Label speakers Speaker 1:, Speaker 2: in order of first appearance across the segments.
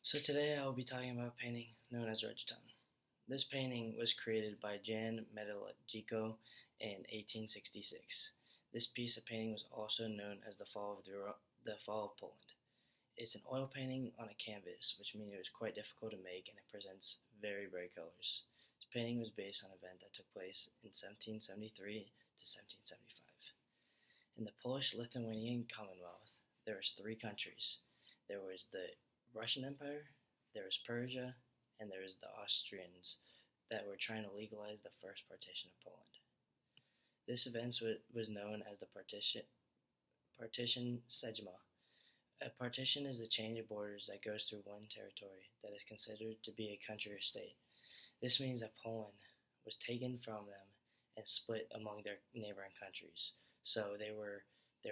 Speaker 1: So today I will be talking about a painting known as Rejtan. This painting was created by Jan Metalijico in 1866. This piece of painting was also known as the Fall of Poland. It's an oil painting on a canvas, which means it was quite difficult to make and it presents very bright colors. This painting was based on an event that took place in 1773 to 1775. In the Polish-Lithuanian Commonwealth, there was three countries. There was the Russian Empire, there was Persia, and there was the Austrians that were trying to legalize the first partition of Poland. This event was known as the Partition Sejma. A partition is a change of borders that goes through one territory that is considered to be a country or state. This means that Poland was taken from them and split among their neighboring countries. So they were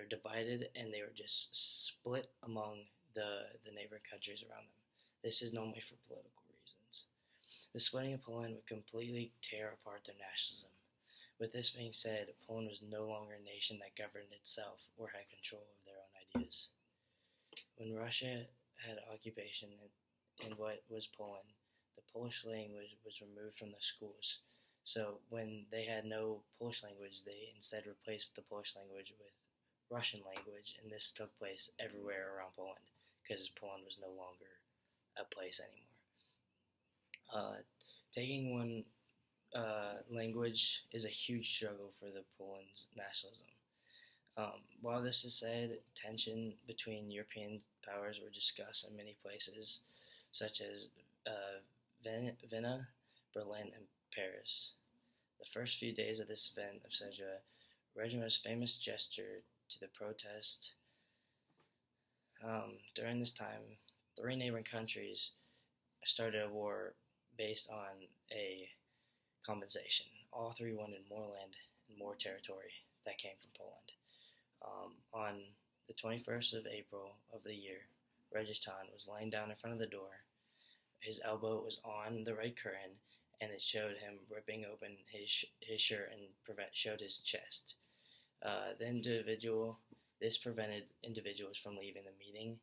Speaker 1: divided and they were just split among the neighboring countries around them. This is normally for political reasons. The splitting of Poland would completely tear apart their nationalism. With this being said, Poland was no longer a nation that governed itself or had control of their own ideas. When Russia had occupation in what was Poland, the Polish language was removed from the schools. So when they had no Polish language, they instead replaced the Polish language with Russian language, and this took place everywhere around Poland because Poland was no longer a place anymore. Taking one language is a huge struggle for the Poland's nationalism. While this is said, tension between European powers were discussed in many places, such as Vienna, Berlin, and Paris. The first few days of this event of Sejma, Rejtan's famous gesture to the protest. During this time, three neighboring countries started a war based on a compensation. All three wanted more land and more territory that came from Poland. On the 21st of April of the year, Rejtan was lying down in front of the door. His elbow was on the red curtain, and it showed him ripping open his shirt and showed his chest. This prevented individuals from leaving the meeting.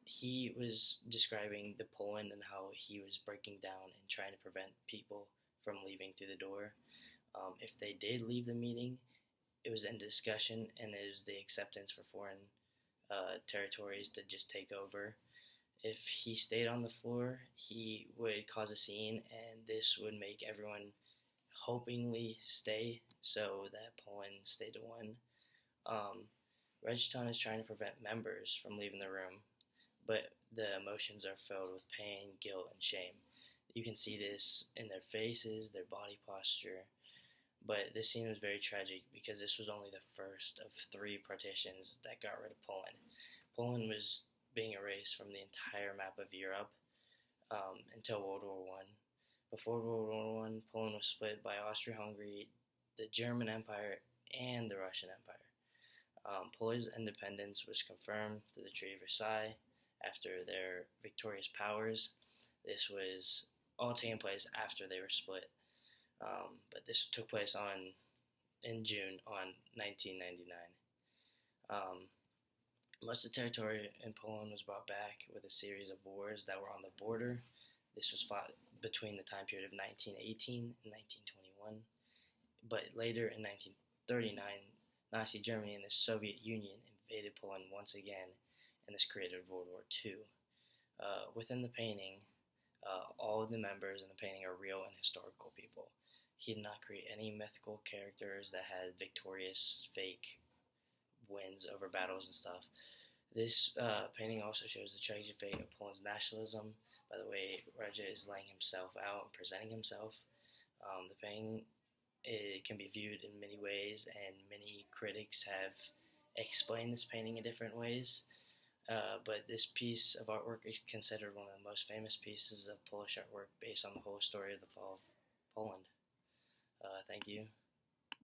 Speaker 1: He was describing the Poland and how he was breaking down and trying to prevent people from leaving through the door. If they did leave the meeting, it was in discussion, and it was the acceptance for foreign territories to just take over. If he stayed on the floor, he would cause a scene, and this would make everyone hopingly stay so that Poland stayed to win. Rejtan is trying to prevent members from leaving the room, but the emotions are filled with pain, guilt, and shame. You can see this in their faces, their body posture. But this scene was very tragic because this was only the first of three partitions that got rid of Poland. Poland was being erased from the entire map of Europe until World War I. Before World War I, Poland was split by Austria-Hungary, the German Empire, and the Russian Empire. Poland's independence was confirmed through the Treaty of Versailles after their victorious powers. This was all taking place after they were split. But this took place in June on 1999. Most of the territory in Poland was brought back with a series of wars that were on the border. This was fought between the time period of 1918 and 1921. But later in 1939, Nazi Germany and the Soviet Union invaded Poland once again, and this created World War II. Within the painting, all of the members in the painting are real and historical people. He did not create any mythical characters that had victorious fake wins over battles and stuff. This painting also shows the tragic fate of Poland's nationalism by the way Rejtan is laying himself out and presenting himself. The painting can be viewed in many ways, and many critics have explained this painting in different ways. But this piece of artwork is considered one of the most famous pieces of Polish artwork based on the whole story of the fall of Poland. Thank you.